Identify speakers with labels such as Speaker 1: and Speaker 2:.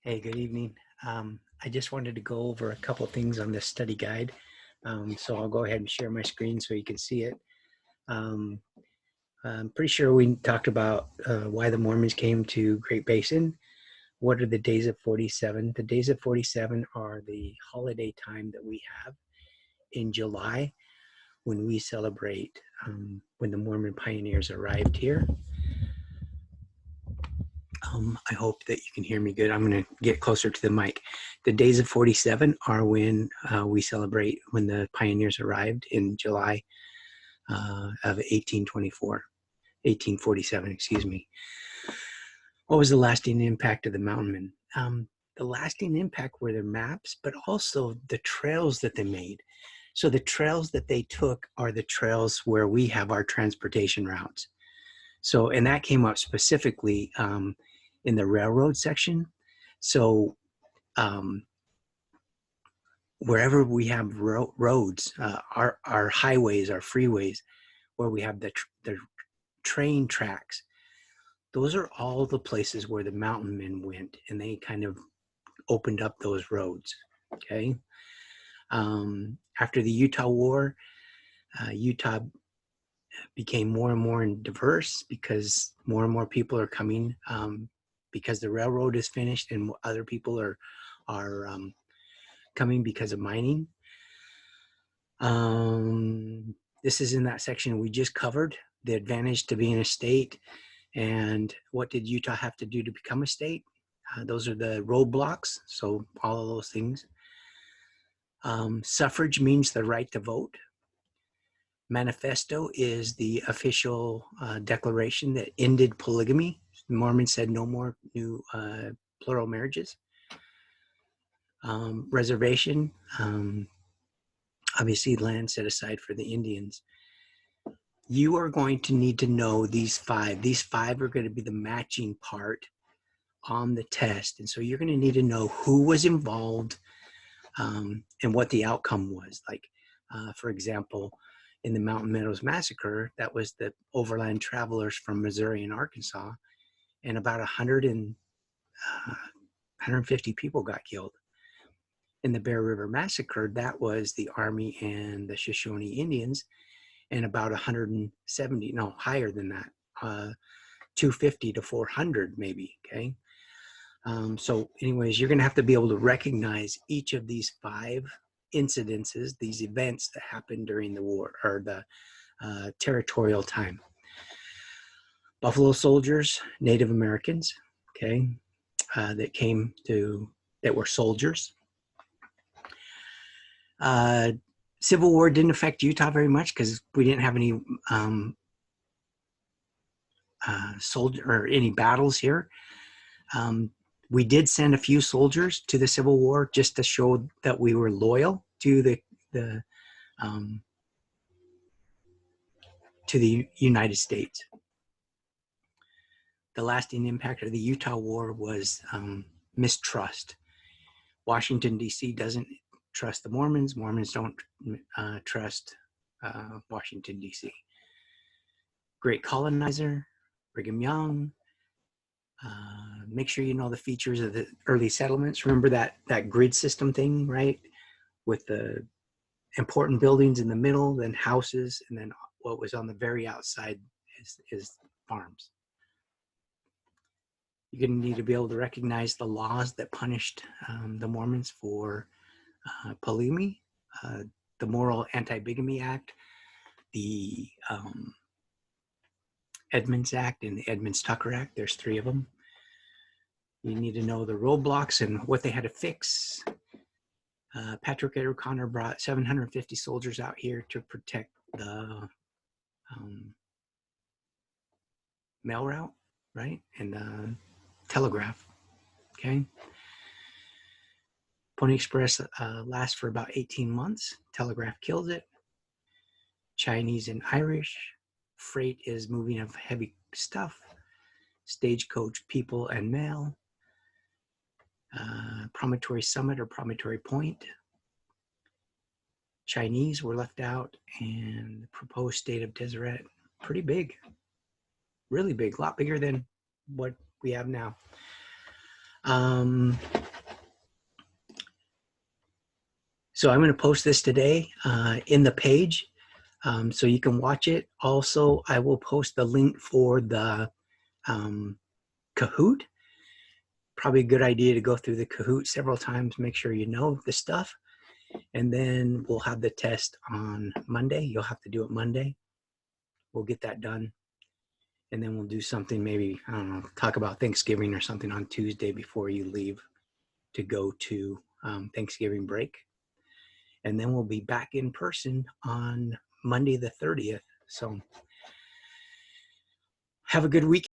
Speaker 1: Hey, good evening. I just wanted to go over a couple things on this study guide. So I'll go ahead and share my screen so you can see it. Um, I'm pretty sure we talked about why the Mormons came to Great Basin. What are the days of 47? The days of 47 are the holiday time that we have in July when we celebrate when the Mormon pioneers arrived here. I hope that you can hear me good. I'm going to get closer to the mic. The days of 47 are when we celebrate when the pioneers arrived in July of 1847, excuse me. What was the lasting impact of the mountain men? The lasting impact were their maps, but also the trails that they made. So the trails that they took are the trails where we have our transportation routes. So, and that came up specifically in the railroad section. So wherever we have roads, our highways, our freeways, where we have the train tracks, those are all the places where the mountain men went, and they kind of opened up those roads. Okay. After the Utah War, Utah became more and more diverse because more and more people are coming because the railroad is finished and other people are coming because of mining. This is in that section we just covered, the advantage to being a state and what did Utah have to do to become a state. Those are the roadblocks, so all of those things. Suffrage means the right to vote. Manifesto is the official declaration that ended polygamy. The Mormons said no more new plural marriages. Reservation, obviously land set aside for the Indians. You are going to need to know these five. These five are going to be the matching part on the test. And so you're going to need to know who was involved and what the outcome was. Like, for example, in the Mountain Meadows Massacre, that was the overland travelers from Missouri and Arkansas, and about 150 people got killed. In the Bear River Massacre, that was the Army and the Shoshone Indians, and about 170, no, higher than that, 250 to 400 maybe, okay? So anyways, you're gonna have to be able to recognize each of these five incidences, these events that happened during the war or the territorial time. Buffalo Soldiers, Native Americans, okay, that were soldiers. Civil War didn't affect Utah very much because we didn't have any soldier or any battles here. We did send a few soldiers to the Civil War just to show that we were loyal to the United States. The lasting impact of the Utah War was mistrust. Washington, D.C. doesn't trust the Mormons. Mormons don't trust Washington, D.C. Great colonizer, Brigham Young. Make sure you know the features of the early settlements. Remember that grid system thing, right? With the important buildings in the middle, then houses, and then what was on the very outside is farms. You're going to need to be able to recognize the laws that punished the Mormons for polygamy, the Moral Anti-Bigamy Act, the Edmunds Act, and the Edmunds-Tucker Act. There's three of them. You need to know the roadblocks and what they had to fix. Patrick O'Connor brought 750 soldiers out here to protect the mail route, right? And the telegraph, okay? Pony Express lasts for about 18 months. Telegraph kills it. Chinese and Irish. Freight is moving of heavy stuff. Stagecoach, people and mail. Promontory Summit or Promontory Point. Chinese were left out, and the proposed state of Deseret, pretty big, really big, a lot bigger than what we have now. So I'm going to post this today in the page so you can watch it. Also, I will post the link for the Kahoot. Probably a good idea to go through the Kahoot several times, make sure you know the stuff. And then we'll have the test on Monday. You'll have to do it Monday. We'll get that done. And then we'll do something, maybe, I don't know, talk about Thanksgiving or something on Tuesday before you leave to go to Thanksgiving break. And then we'll be back in person on Monday the 30th. So have a good week.